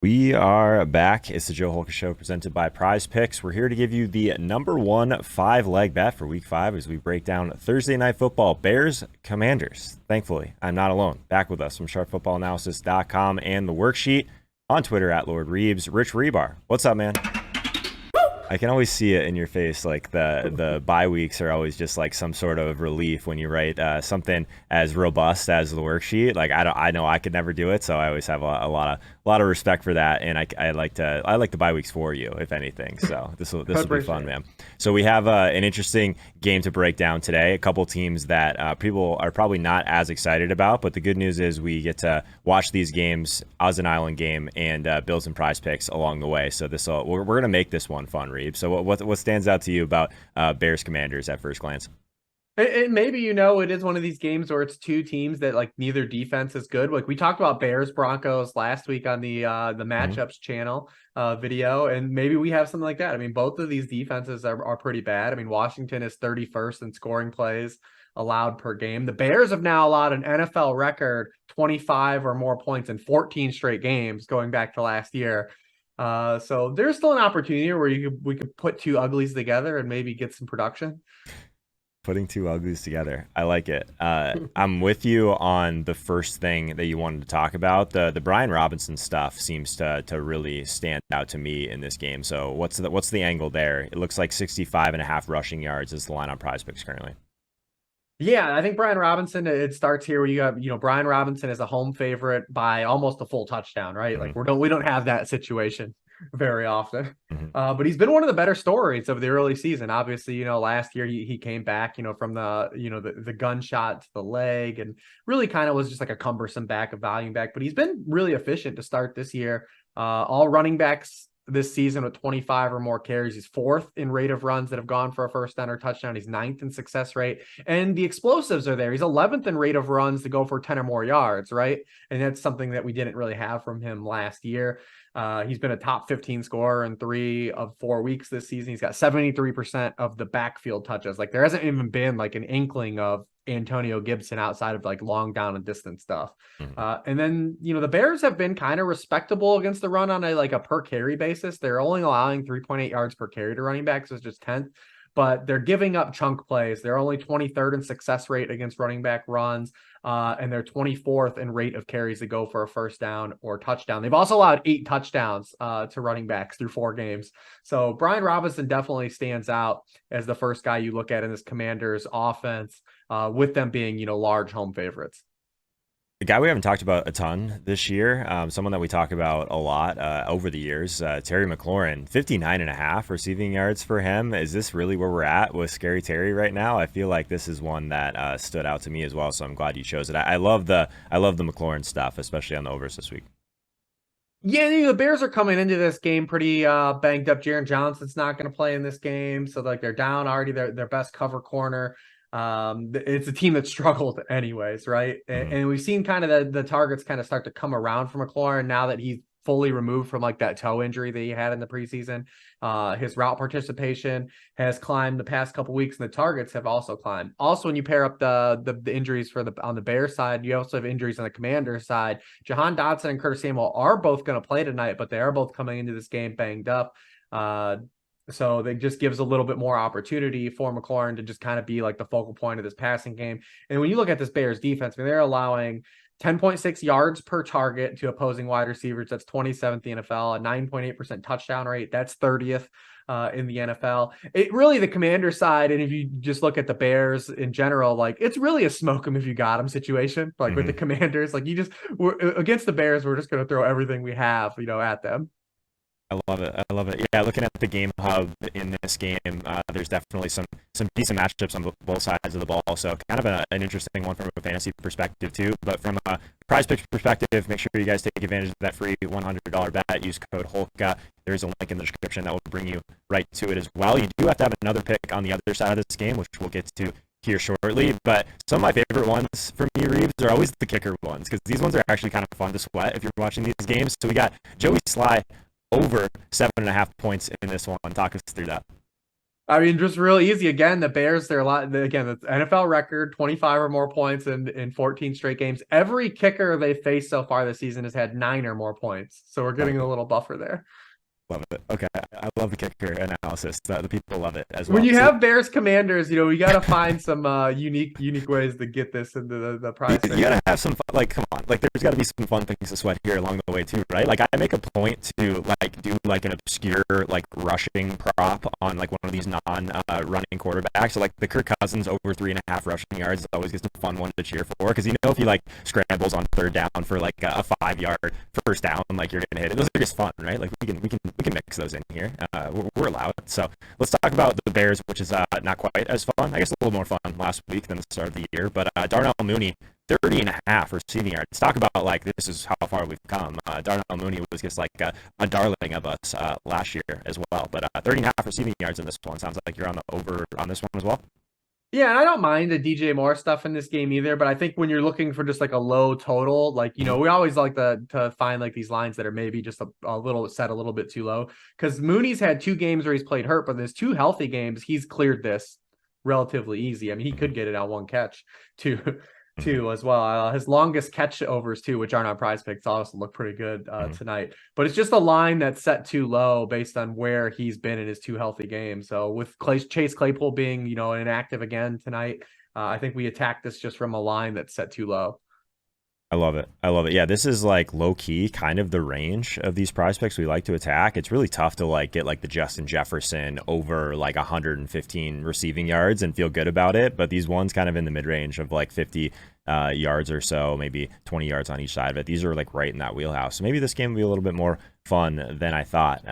We are back. It's the Joe Holker Show presented by PrizePicks. We're here to give you the number one five-leg bet for Week 5 as we break down Thursday Night Football, Bears, Commanders. Thankfully, I'm not alone. Back with us from sharpfootballanalysis.com and the worksheet on Twitter at Lord Reeves, Rich Hribar. What's up, man? I can always see it in your face. Like the bye weeks are always just like some sort of relief when you write something as robust as the worksheet. Like I know I could never do it, so I always have a lot of respect for that. And I like the bye weeks for you, if anything. So this will be fun, man. So we have an interesting game to break down today. A couple teams that people are probably not as excited about, but the good news is we get to watch these games as an island game and build some prize picks along the way. So we're gonna make this one fun, Reeb. So what stands out to you about Bears Commanders at first glance? Maybe it is one of these games where it's two teams that like neither defense is good. Like we talked about Bears Broncos last week on the matchups channel video, and maybe we have something like that. I mean, both of these defenses are pretty bad. I mean, Washington is 31st in scoring plays allowed per game. The Bears have now allowed an NFL record 25 or more points in 14 straight games going back to last year. So there's still an opportunity where we could put two uglies together and maybe get some production. Putting two uglies together. I like it. I'm with you on the first thing that you wanted to talk about. The Brian Robinson stuff seems to really stand out to me in this game. So what's the angle there? It looks like 65.5 rushing yards is the line on PrizePicks currently. Yeah, I think Brian Robinson, it starts here where you have, Brian Robinson is a home favorite by almost a full touchdown, right? Mm-hmm. Like we don't have that situation very often. Mm-hmm. But he's been one of the better stories of the early season. Obviously, last year he came back, from the gunshot to the leg and really kind of was just like a cumbersome back, a volume back. But he's been really efficient to start this year. All running backs this season with 25 or more carries. He's fourth in rate of runs that have gone for a first down or touchdown. He's ninth in success rate. And the explosives are there. He's 11th in rate of runs to go for 10 or more yards, right? And that's something that we didn't really have from him last year. He's been a top 15 scorer in 3 of 4 weeks this season. He's got 73% of the backfield touches. Like there hasn't even been like an inkling of Antonio Gibson outside of like long down and distance stuff. And then, the Bears have been kind of respectable against the run on a per carry basis. They're only allowing 3.8 yards per carry to running backs, so it's just 10th, but they're giving up chunk plays. They're only 23rd in success rate against running back runs. And they're 24th in rate of carries that go for a first down or touchdown. They've also allowed 8 touchdowns to running backs through 4 games. So Brian Robinson definitely stands out as the first guy you look at in this Commanders offense, with them being, large home favorites. The guy we haven't talked about a ton this year, someone that we talk about a lot over the years, Terry McLaurin, 59.5 receiving yards for him. Is this really where we're at with Scary Terry right now? I feel like this is one that stood out to me as well, so I'm glad you chose it. I love the McLaurin stuff, especially on the overs this week. Yeah, the Bears are coming into this game pretty banged up. Jaron Johnson's not going to play in this game, so like they're down already their best cover corner. It's a team that struggled anyways, right? And we've seen kind of the targets kind of start to come around from McLaurin now that he's fully removed from like that toe injury that he had in the preseason. His route participation has climbed the past couple weeks, and the targets have also climbed. Also, when you pair up the injuries on the Bears side, you also have injuries on the Commanders side. Jahan Dotson and Curtis Samuel are both going to play tonight, but they are both coming into this game banged up. So that just gives a little bit more opportunity for McLaurin to just kind of be like the focal point of this passing game. And when you look at this Bears defense, I mean, they're allowing 10.6 yards per target to opposing wide receivers. That's 27th in the NFL, a 9.8% touchdown rate. That's 30th in the NFL. It really the Commander side, and if you just look at the Bears in general, like it's really a smoke them if you got them situation. Like with the Commanders, like we're against the Bears, we're just going to throw everything we have, at them. I love it. I love it. Yeah, looking at the game hub in this game, there's definitely some decent matchups on both sides of the ball. So kind of an interesting one from a fantasy perspective too. But from a PrizePicks perspective, make sure you guys take advantage of that free $100 bet. Use code HOLKA. There's a link in the description that will bring you right to it as well. You do have to have another pick on the other side of this game, which we'll get to here shortly. But some of my favorite ones for me, Reeves, are always the kicker ones because these ones are actually kind of fun to sweat if you're watching these games. So we got Joey Sly over 7.5 points in this one. Talk us through that. I mean, just real easy. Again, the Bears, they're a lot. Again, the NFL record, 25 or more points in 14 straight games. Every kicker they faced so far this season has had 9 or more points. So we're getting a little buffer there. Love it. Okay, I love the kicker analysis. The people love it as When well. you So have Bears Commanders, we got to find some unique ways to get this into the prize. you gotta have some fun, like, come on, like there's gotta be some fun things to sweat here along the way too, right? Like I make a point to like do like an obscure like rushing prop on like one of these running quarterbacks. So like the Kirk Cousins over 3.5 rushing yards is always gets a fun one to cheer for, because if he like scrambles on third down for like a 5-yard first down, like you're gonna hit it. Those are just fun, right? Like we can mix those in here. We're allowed. So let's talk about the Bears, which is not quite as fun. I guess a little more fun last week than the start of the year. But Darnell Mooney, 30.5 receiving yards. Talk about like this is how far we've come. Darnell Mooney was just like a darling of us last year as well. But 30.5 receiving yards in this one. Sounds like you're on the over on this one as well. Yeah, and I don't mind the DJ Moore stuff in this game either, but I think when you're looking for just like a low total, like, we always like to find like these lines that are maybe just a little set a little bit too low, because Mooney's had 2 games where he's played hurt, but there's 2 healthy games. He's cleared this relatively easy. I mean, he could get it on one catch too as well. His longest catch overs too, which aren't on PrizePicks, also look pretty good tonight. But it's just a line that's set too low based on where he's been in his 2 healthy games. So with Chase Claypool being inactive again tonight, I think we attack this just from a line that's set too low. I love it. I love it. Yeah, this is like low key kind of the range of these prize picks we like to attack. It's really tough to like get like the Justin Jefferson over like 115 receiving yards and feel good about it. But these ones kind of in the mid range of like 50 yards or so, maybe 20 yards on each side of it. These are like right in that wheelhouse. So maybe this game will be a little bit more fun than I thought.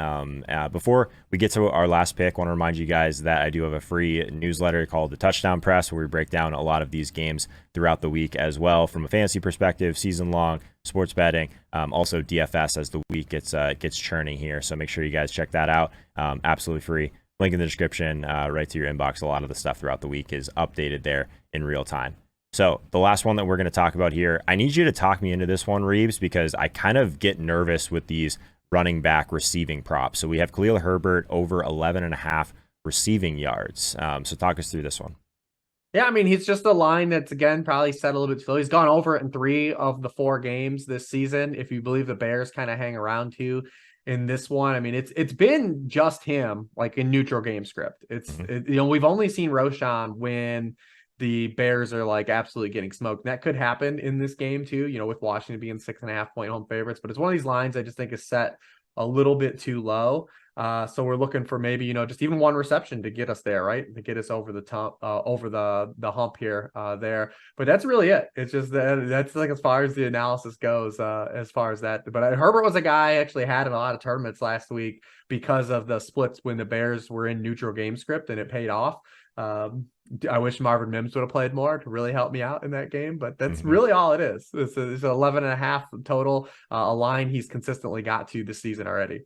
Before we get to our last pick, I want to remind you guys that I do have a free newsletter called the Touchdown Press, where we break down a lot of these games throughout the week as well, from a fantasy perspective, season long, sports betting, also DFS as the week gets churning here. So make sure you guys check that out. Absolutely free. Link in the description, right to your inbox. A lot of the stuff throughout the week is updated there in real time. So the last one that we're going to talk about here, I need you to talk me into this one, Reeves, because I kind of get nervous with these running back receiving props. So we have Khalil Herbert over 11.5 receiving yards. So talk us through this one. Yeah, I mean, he's just a line that's, again, probably set a little bit too low. He's gone over it in 3 of the 4 games this season. If you believe the Bears kind of hang around too in this one, I mean, it's been just him, like in neutral game script. We've only seen Roshan when the Bears are like absolutely getting smoked. And that could happen in this game too, with Washington being 6.5 point home favorites. But it's one of these lines I just think is set a little bit too low. So we're looking for maybe, just even one reception to get us there, right? To get us over the top, over the hump here, there. But that's really it. It's just that's like as far as the analysis goes, as far as that. But Herbert was a guy I actually had in a lot of tournaments last week because of the splits when the Bears were in neutral game script, and it paid off. I wish Marvin Mims would have played more to really help me out in that game, but that's really all it is. It's 11.5 total, a line he's consistently got to this season already.